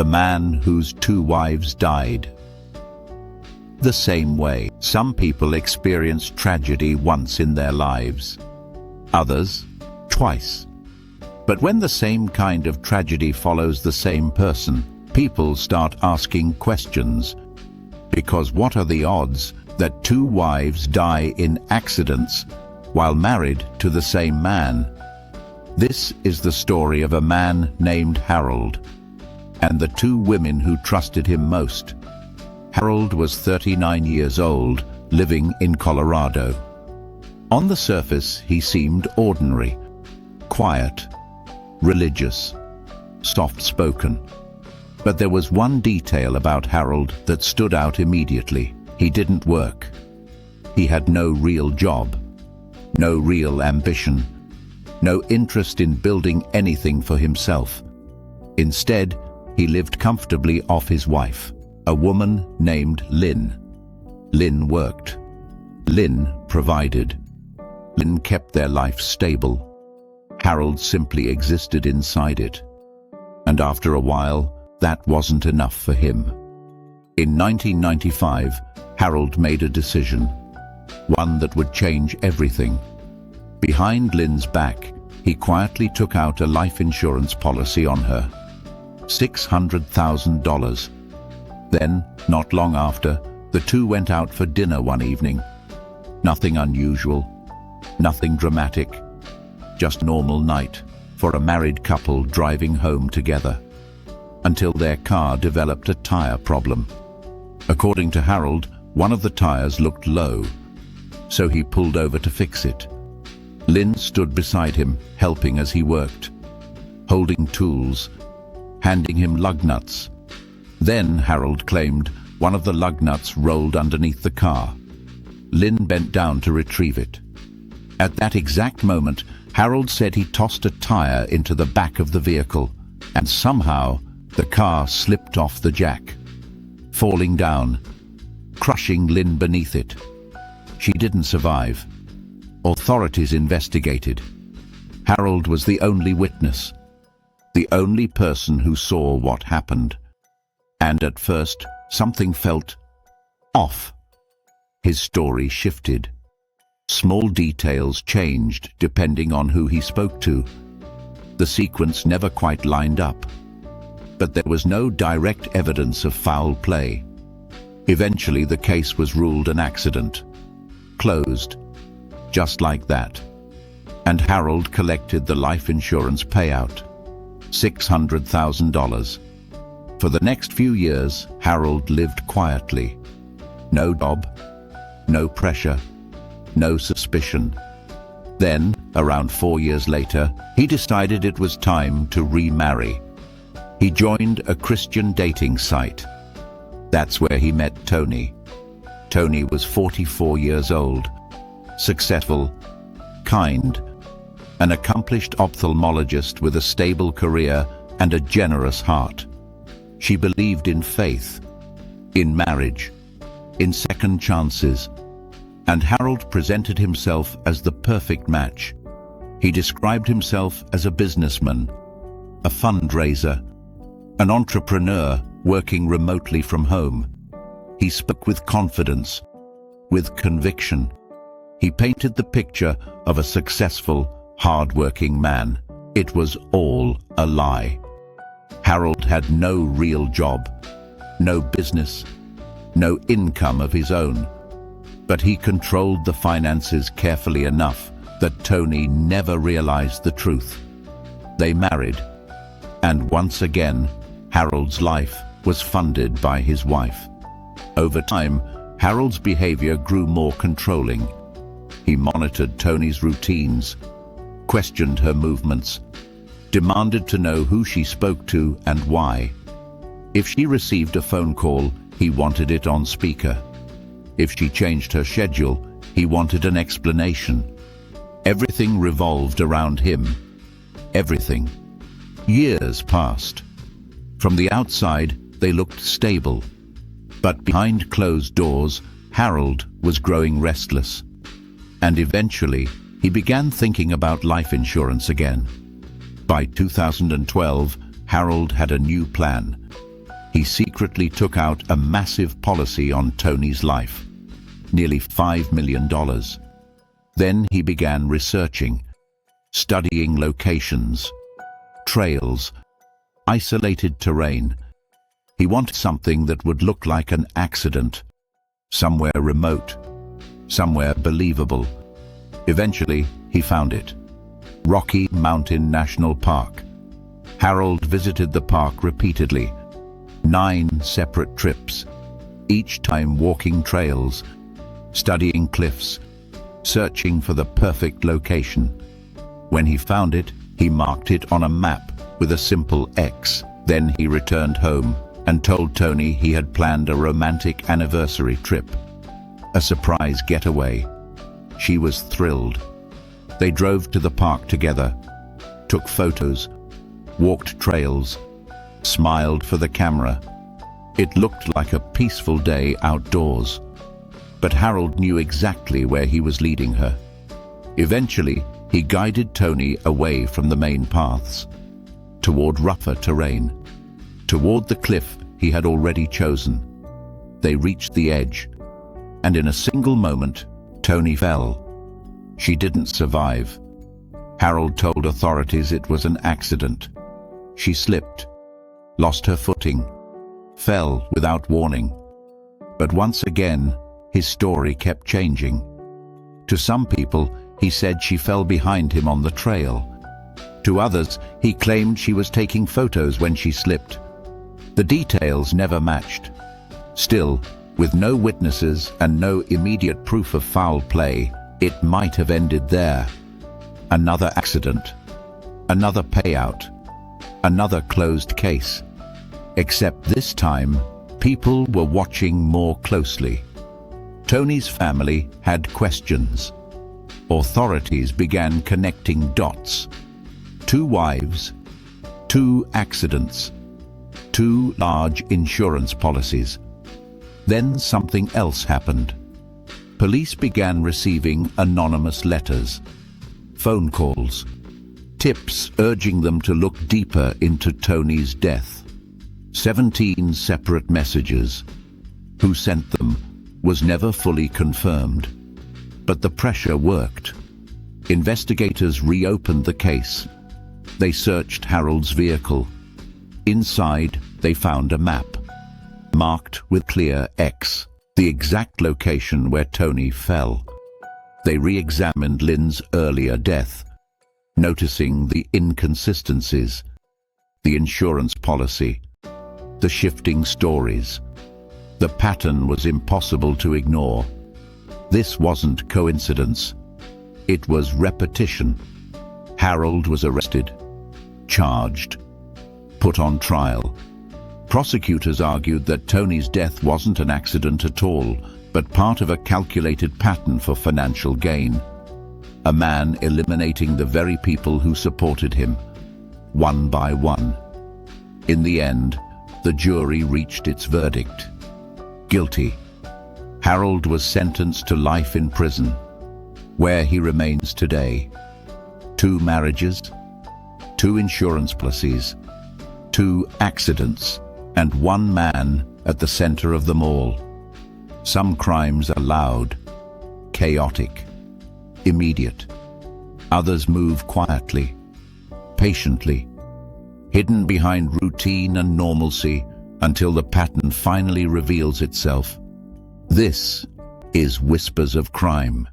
The man whose 2 wives died. The same way, some people experience tragedy once in their lives, others twice. But when the same kind of tragedy follows the same person, people start asking questions. Because what are the odds that 2 wives die in accidents while married to the same man? This is the story of a man named Harold and the 2 women who trusted him most. Harold was 39 years old, living in Colorado. On the surface, he seemed ordinary, quiet, religious, soft-spoken. But there was one detail about Harold that stood out immediately. He didn't work. He had no real job, no real ambition, no interest in building anything for himself. Instead, he lived comfortably off his wife, a woman named Lynn. Lynn worked. Lynn provided. Lynn kept their life stable. Harold simply existed inside it. And after a while, that wasn't enough for him. In 1995, Harold made a decision, one that would change everything. Behind Lynn's back, he quietly took out a life insurance policy on her. $600,000. Then, not long after, the 2 went out for dinner one evening. Nothing unusual, nothing dramatic, just a normal night for a married couple driving home together, until their car developed a tire problem. According to Harold, one of the tires looked low, so he pulled over to fix it. Lynn stood beside him, helping as he worked, holding tools, handing him lug nuts. Then, Harold claimed, one of the lug nuts rolled underneath the car. Lynn bent down to retrieve it. At that exact moment, Harold said he tossed a tire into the back of the vehicle, and somehow the car slipped off the jack, falling down, crushing Lynn beneath it. She didn't survive. Authorities investigated. Harold was the only witness, the only person who saw what happened. And at first, something felt off. His story shifted. Small details changed depending on who he spoke to. The sequence never quite lined up. But there was no direct evidence of foul play. Eventually, the case was ruled an accident. Closed. Just like that. And Harold collected the life insurance payout. $600,000. For the next few years, Harold lived quietly. No job, no pressure, no suspicion. Then, around 4 years later, he decided it was time to remarry. He joined a Christian dating site. That's where he met Tony. Tony was 44 years old, successful, kind, an accomplished ophthalmologist with a stable career and a generous heart. She believed in faith, in marriage, in second chances, and Harold presented himself as the perfect match. He described himself as a businessman, a fundraiser, an entrepreneur working remotely from home. He spoke with confidence, with conviction. He painted the picture of a successful, hard-working man. It was all a lie. Harold had no real job, no business, no income of his own. But he controlled the finances carefully enough that Tony never realized the truth. They married, and once again, Harold's life was funded by his wife. Over time, Harold's behavior grew more controlling. He monitored Tony's routines, questioned her movements, demanded to know who she spoke to and why. If she received a phone call, he wanted it on speaker. If she changed her schedule, he wanted an explanation. Everything revolved around him. Everything. Years passed. From the outside, they looked stable. But behind closed doors, Harold was growing restless. And eventually, he began thinking about life insurance again. By 2012, Harold had a new plan. he secretly took out a massive policy on Tony's life, nearly $5 million. Then he began researching, studying locations, trails, isolated terrain. He wanted something that would look like an accident, somewhere remote, somewhere believable. Eventually, he found it. Rocky Mountain National Park. Harold visited the park repeatedly, 9 separate trips, each time walking trails, studying cliffs, searching for the perfect location. When he found it, he marked it on a map with a simple X. Then he returned home and told Tony he had planned a romantic anniversary trip, a surprise getaway. She was thrilled. They drove to the park together, took photos, walked trails, smiled for the camera. It looked like a peaceful day outdoors, but Harold knew exactly where he was leading her. Eventually, he guided Tony away from the main paths, toward rougher terrain, toward the cliff he had already chosen. They reached the edge, and in a single moment, Tony fell. She didn't survive. Harold told authorities it was an accident. She slipped, lost her footing, fell without warning. But once again, his story kept changing. To some people, he said she fell behind him on the trail. To others, he claimed she was taking photos when she slipped. The details never matched. Still, with no witnesses and no immediate proof of foul play, it might have ended there. Another accident, another payout, another closed case. Except this time, people were watching more closely. Tony's family had questions. Authorities began connecting dots. 2 wives, 2 accidents, 2 large insurance policies. Then something else happened. Police began receiving anonymous letters, phone calls, tips urging them to look deeper into Tony's death. 17 separate messages. Who sent them was never fully confirmed. But the pressure worked. Investigators reopened the case. They searched Harold's vehicle. Inside, they found a map, marked with clear X, the exact location where Tony fell. They re-examined Lynn's earlier death, noticing the inconsistencies, the insurance policy, the shifting stories. The pattern was impossible to ignore. This wasn't coincidence. It was repetition. Harold was arrested, charged, put on trial. Prosecutors argued that Tony's death wasn't an accident at all, but part of a calculated pattern for financial gain. A man eliminating the very people who supported him, one by one. In the end, the jury reached its verdict. Guilty. Harold was sentenced to life in prison, where he remains today. 2 marriages, 2 insurance policies, 2 accidents, and 1 man at the center of them all. Some crimes are loud, chaotic, immediate. Others move quietly, patiently, hidden behind routine and normalcy until the pattern finally reveals itself. This is Whispers of Crime.